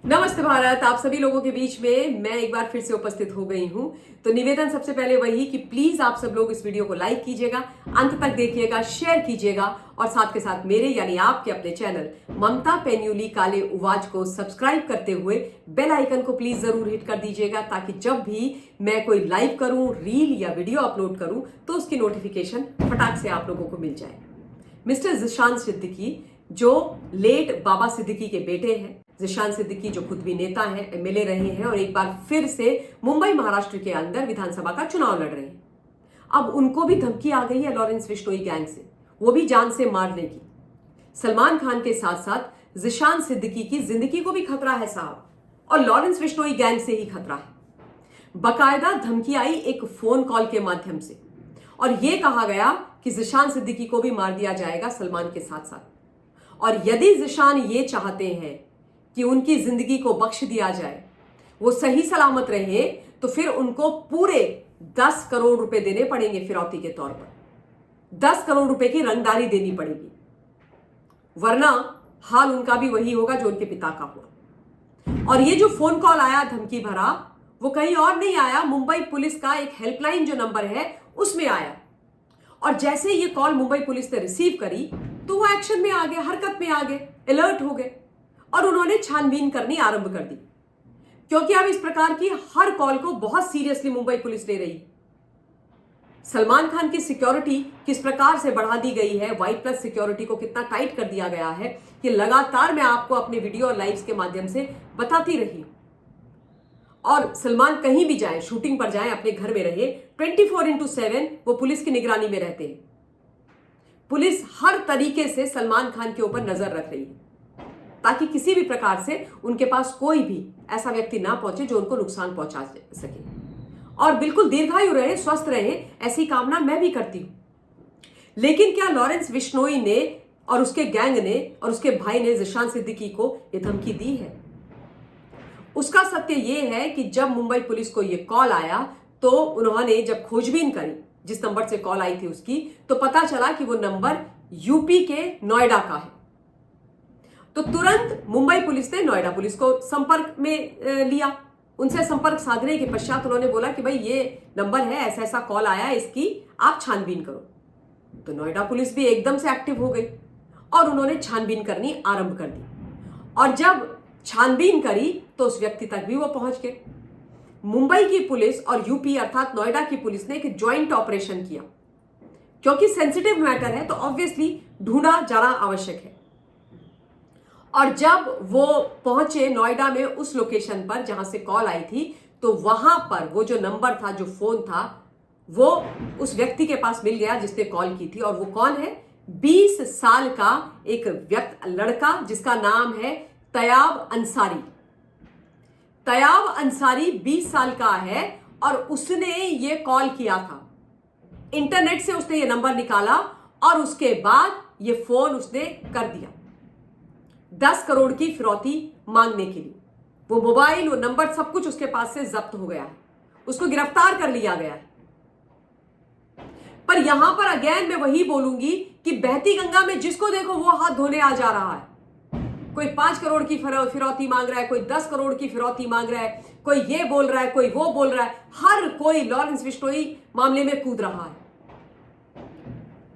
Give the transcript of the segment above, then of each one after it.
नमस्ते भारत। आप सभी लोगों के बीच में मैं एक बार फिर से उपस्थित हो गई हूं। तो निवेदन सबसे पहले वही कि प्लीज आप सब लोग इस वीडियो को लाइक कीजिएगा, अंत तक देखिएगा, शेयर कीजिएगा और साथ के साथ मेरे यानी आपके अपने चैनल ममता पेन्यूली काले उवाज को सब्सक्राइब करते हुए बेल आइकन को प्लीज जरूर हिट कर दीजिएगा, ताकि जब भी मैं कोई लाइव करूं, रील या वीडियो अपलोड करूं तो उसकी नोटिफिकेशन फटाक से आप लोगों को मिल जाए। मिस्टर जिशान सिद्दीकी जो लेट बाबा सिद्दीकी के बेटे हैं, जिशान सिद्दीकी जो खुद भी नेता हैं, एमएलए रहे हैं और एक बार फिर से मुंबई महाराष्ट्र के अंदर विधानसभा का चुनाव लड़ रहे हैं। अब उनको भी धमकी आ गई है लॉरेंस बिश्नोई गैंग से, वो भी जान से मारने की। सलमान खान के साथ साथ जिशान सिद्दीकी की जिंदगी को भी खतरा है साहब, और लॉरेंस बिश्नोई गैंग से ही खतरा है। बकायदा धमकी आई एक फोन कॉल के माध्यम से और यह कहा गया कि जिशान सिद्दीकी को भी मार दिया जाएगा सलमान के साथ साथ। और यदि जिशान ये चाहते हैं कि उनकी जिंदगी को बख्श दिया जाए, वो सही सलामत रहे, तो फिर उनको पूरे 10 करोड़ रुपए देने पड़ेंगे फिरौती के तौर पर। 10 करोड़ रुपए की रंगदारी देनी पड़ेगी, वरना हाल उनका भी वही होगा जो उनके पिता का हुआ। और ये जो फोन कॉल आया धमकी भरा, वो कहीं और नहीं आया, मुंबई पुलिस का एक हेल्पलाइन जो नंबर है उसमें आया। और जैसे ये कॉल मुंबई पुलिस ने रिसीव करी तो वो एक्शन में आ गए, हरकत में आ गए, अलर्ट हो गए और उन्होंने छानबीन करनी आरंभ कर दी। क्योंकि अब इस प्रकार की हर कॉल को बहुत सीरियसली मुंबई पुलिस ले रही। सलमान खान की सिक्योरिटी किस प्रकार से बढ़ा दी गई है, वाई प्लस सिक्योरिटी को कितना टाइट कर दिया गया है, कि लगातार मैं आपको अपने वीडियो और लाइव्स के माध्यम से बताती रही। और सलमान कहीं भी जाए, शूटिंग पर जाए, अपने घर में रहे, 24/7 वो पुलिस की निगरानी में रहते हैं। पुलिस हर तरीके से सलमान खान के ऊपर नजर रख रही है, ताकि किसी भी प्रकार से उनके पास कोई भी ऐसा व्यक्ति ना पहुंचे जो उनको नुकसान पहुंचा सके। और बिल्कुल दीर्घायु रहे, स्वस्थ रहे, ऐसी कामना मैं भी करती हूं। लेकिन क्या लॉरेंस बिश्नोई ने और उसके गैंग ने और उसके भाई ने जिशान सिद्दीकी को यह धमकी दी है? उसका सत्य यह है कि जब मुंबई पुलिस को यह कॉल आया तो उन्होंने जब खोजबीन करी जिस नंबर से कॉल आई थी उसकी, तो पता चला कि वो नंबर यूपी के नोएडा का है। तो तुरंत मुंबई पुलिस ने नोएडा पुलिस को संपर्क में लिया। उनसे संपर्क साधने के पश्चात उन्होंने बोला कि भाई ये नंबर है, ऐसा ऐसा कॉल आया, इसकी आप छानबीन करो। तो नोएडा पुलिस भी एकदम से एक्टिव हो गई और उन्होंने छानबीन करनी आरंभ कर दी। और जब छानबीन करी तो उस व्यक्ति तक भी वो पहुंच गए। मुंबई की पुलिस और यूपी अर्थात नोएडा की पुलिस ने एक ज्वाइंट ऑपरेशन किया, क्योंकि सेंसिटिव मैटर है तो ऑब्वियसली ढूंढा जाना आवश्यक है। और जब वो पहुंचे नोएडा में उस लोकेशन पर जहां से कॉल आई थी, तो वहां पर वो जो नंबर था, जो फोन था, वो उस व्यक्ति के पास मिल गया जिसने कॉल की थी। और वो कौन है? 20 साल का एक लड़का जिसका नाम है तयाब अंसारी। तयाब अंसारी 20 साल का है और उसने ये कॉल किया था। इंटरनेट से उसने ये नंबर निकाला और उसके बाद ये फोन उसने कर दिया 10 करोड़ की फिरौती मांगने के लिए। वो मोबाइल, वो नंबर, सब कुछ उसके पास से जब्त हो गया है, उसको गिरफ्तार कर लिया गया है। पर यहां पर अगेन मैं वही बोलूंगी कि बहती गंगा में जिसको देखो वो हाथ धोने आ जा रहा है। कोई 5 करोड़ की फिरौती मांग रहा है, कोई 10 करोड़ की फिरौती मांग रहा है, कोई ये बोल रहा है, कोई वो बोल रहा है। हर कोई लॉरेंस बिश्नोई मामले में कूद रहा है।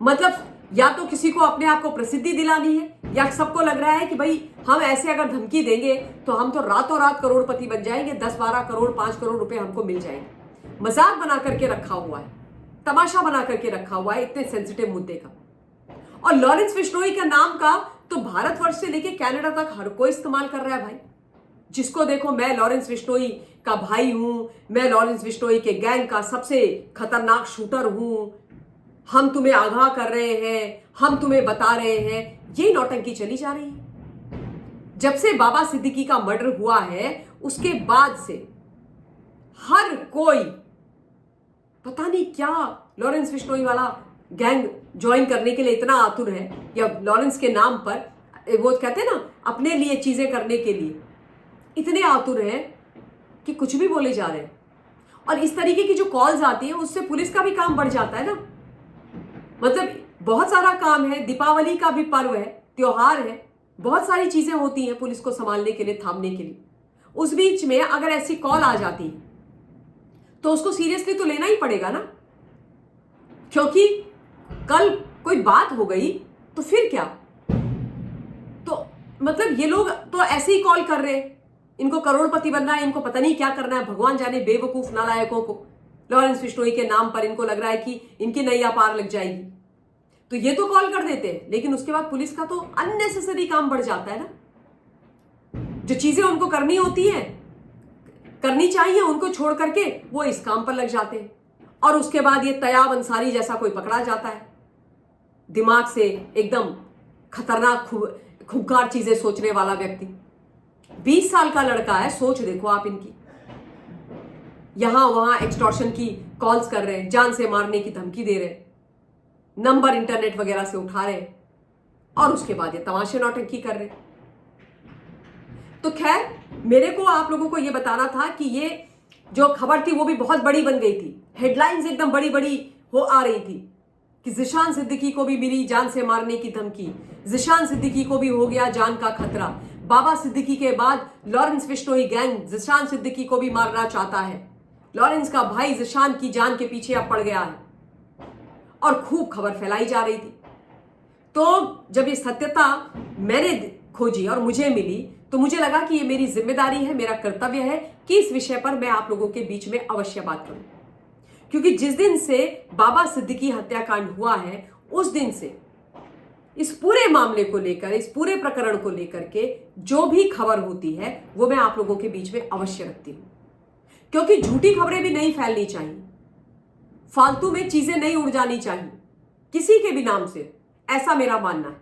मतलब या तो किसी को अपने आप को प्रसिद्धि दिलानी है, या सबको लग रहा है कि भाई हम ऐसे अगर धमकी देंगे तो हम तो रातों रात करोड़पति बन जाएंगे, 10-12 करोड़ 5 करोड़ रुपए हमको मिल जाएंगे। मजाक बना करके रखा हुआ है, तमाशा बना करके रखा हुआ है इतने सेंसिटिव मुद्दे का। और लॉरेंस बिश्नोई का नाम का तो भारतवर्ष से लेके कनाडा तक हर कोई इस्तेमाल कर रहा है भाई। जिसको देखो मैं लॉरेंस बिश्नोई का भाई हूं, मैं लॉरेंस बिश्नोई के गैंग का सबसे खतरनाक शूटर हूं, हम तुम्हें आगाह कर रहे हैं, हम तुम्हें बता रहे हैं। ये नौटंकी चली जा रही है। जब से बाबा सिद्दीकी का मर्डर हुआ है उसके बाद से हर कोई पता नहीं क्या लॉरेंस बिश्नोई वाला गैंग ज्वाइन करने के लिए इतना आतुर है, या लॉरेंस के नाम पर वो कहते हैं ना अपने लिए चीजें करने के लिए इतने आतुर हैं कि कुछ भी बोले जा रहे हैं। और इस तरीके की जो कॉल्स आती है उससे पुलिस का भी काम बढ़ जाता है ना। मतलब बहुत सारा काम है, दीपावली का भी पर्व है, त्योहार है, बहुत सारी चीजें होती हैं पुलिस को संभालने के लिए, थामने के लिए। उस बीच में अगर ऐसी कॉल आ जाती तो उसको सीरियसली तो लेना ही पड़ेगा ना, क्योंकि कल कोई बात हो गई तो फिर क्या। तो मतलब ये लोग तो ऐसे ही कॉल कर रहे हैं, इनको करोड़पति बनना है, इनको पता नहीं क्या करना है, भगवान जाने बेवकूफ नालायकों को। लॉरेंस बिश्नोई के नाम पर इनको लग रहा है कि इनकी नैया पार लग जाएगी, तो ये तो कॉल कर देते हैं, लेकिन उसके बाद पुलिस का तो अननेसेसरी काम बढ़ जाता है ना। जो चीजें उनको करनी होती है, करनी चाहिए, उनको छोड़ करके वो इस काम पर लग जाते हैं। और उसके बाद ये तैयाब अंसारी जैसा कोई पकड़ा जाता है, दिमाग से एकदम खतरनाक खूंखार चीजें सोचने वाला व्यक्ति। 20 साल का लड़का है, सोच देखो आप इनकी। यहां वहां एक्सटॉर्शन की कॉल्स कर रहे हैं, जान से मारने की धमकी दे रहे हैं, नंबर इंटरनेट वगैरह से उठा रहे हैं, और उसके बाद ये तमाशे नौटंकी कर रहे हैं। तो खैर, मेरे को आप लोगों को ये बताना था कि ये जो खबर थी वो भी बहुत बड़ी बन गई थी, हेडलाइंस एकदम बड़ी बड़ी हो आ रही थी कि ज़ीशान सिद्दीकी को भी मिली जान से मारने की धमकी, ज़ीशान सिद्दीकी को भी हो गया जान का खतरा। बाबा सिद्दीकी के बाद लॉरेंस बिश्नोई गैंग ज़ीशान सिद्दीकी को भी मारना चाहता है, लॉरेंस का भाई ज़ीशान की जान के पीछे अब पड़ गया है, और खूब खबर फैलाई जा रही थी। तो जब ये सत्यता मैंने खोजी और मुझे मिली, तो मुझे लगा कि ये मेरी जिम्मेदारी है, मेरा कर्तव्य है कि इस विषय पर मैं आप लोगों के बीच में अवश्य बात करूं। क्योंकि जिस दिन से बाबा सिद्दीकी हत्याकांड हुआ है, उस दिन से इस पूरे मामले को लेकर, इस पूरे प्रकरण को लेकर के जो भी खबर होती है वो मैं आप लोगों के बीच में अवश्य रखती हूं। क्योंकि झूठी खबरें भी नहीं फैलनी चाहिए, फालतू में चीजें नहीं उड़ जानी चाहिए किसी के भी नाम से, ऐसा मेरा मानना है।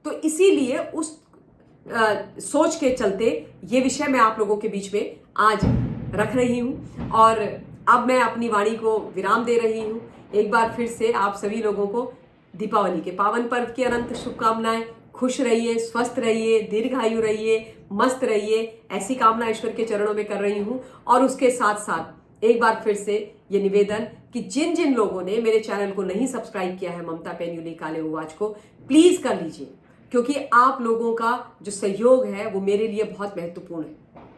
तो इसीलिए उस सोच के चलते ये विषय मैं आप लोगों के बीच में आज रख रही हूं, और अब मैं अपनी वाणी को विराम दे रही हूं। एक बार फिर से आप सभी लोगों को दीपावली के पावन पर्व की अनंत शुभकामनाएं। खुश रहिए, स्वस्थ रहिए, दीर्घायु रहिए, मस्त रहिए, ऐसी कामना ईश्वर के चरणों में कर रही हूं। और उसके साथ साथ एक बार फिर से ये निवेदन कि जिन जिन लोगों ने मेरे चैनल को नहीं सब्सक्राइब किया है, ममता पेन्युली काले उवाच को, प्लीज कर लीजिए, क्योंकि आप लोगों का जो सहयोग है वो मेरे लिए बहुत महत्वपूर्ण है।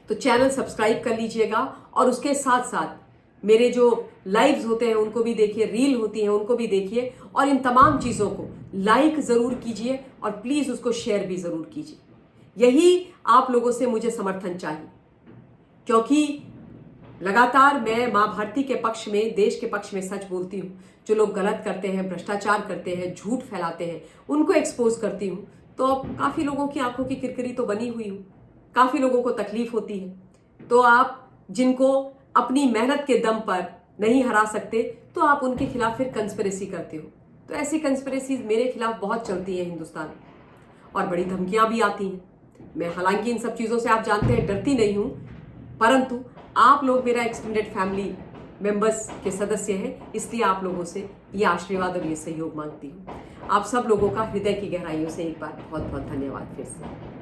तो चैनल सब्सक्राइब कर लीजिएगा, और उसके साथ साथ मेरे जो लाइव्स होते हैं उनको भी देखिए, रील होती हैं उनको भी देखिए, और इन तमाम चीज़ों को लाइक ज़रूर कीजिए और प्लीज़ उसको शेयर भी ज़रूर कीजिए। यही आप लोगों से मुझे समर्थन चाहिए, क्योंकि लगातार मैं माँ भारती के पक्ष में, देश के पक्ष में सच बोलती हूँ। जो लोग गलत करते हैं, भ्रष्टाचार करते हैं, झूठ फैलाते हैं, उनको एक्सपोज करती हूँ। तो अब काफ़ी लोगों की आंखों की किरकिरी तो बनी हुई हूँ, काफ़ी लोगों को तकलीफ होती है। तो आप जिनको अपनी मेहनत के दम पर नहीं हरा सकते, तो आप उनके खिलाफ फिर कंस्पिरेसी करते हो। तो ऐसी कंस्पिरेसी मेरे खिलाफ बहुत चलती है हिंदुस्तान में, और बड़ी धमकियाँ भी आती हैं। मैं हालांकि इन सब चीज़ों से आप जानते हैं डरती नहीं हूँ, परंतु आप लोग मेरा एक्सटेंडेड फैमिली मेंबर्स के सदस्य हैं, इसलिए आप लोगों से ये आशीर्वाद और ये सहयोग मांगती हूँ। आप सब लोगों का हृदय की गहराइयों से एक बार बहुत बहुत धन्यवाद फिर से।